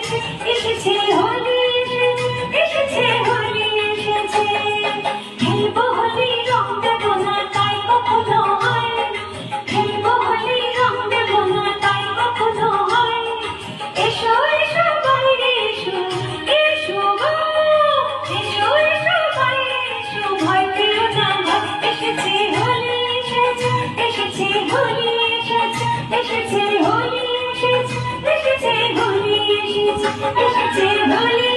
এসেছে হোলি এসেছে হোলি এসেছে খেলবো হোলি রং দেব না তাই কখনো হয় খেলবো হোলি রং দেব না তাই কখনো হয় এসো এসো বাইরে এসো এসো গো এসো এসো বাইরে এসো ভয় পেও না ভয় এসেছে হোলি এসেছে হোলি এসেছে হোলি এসেছে হোলি এসেছে হোলি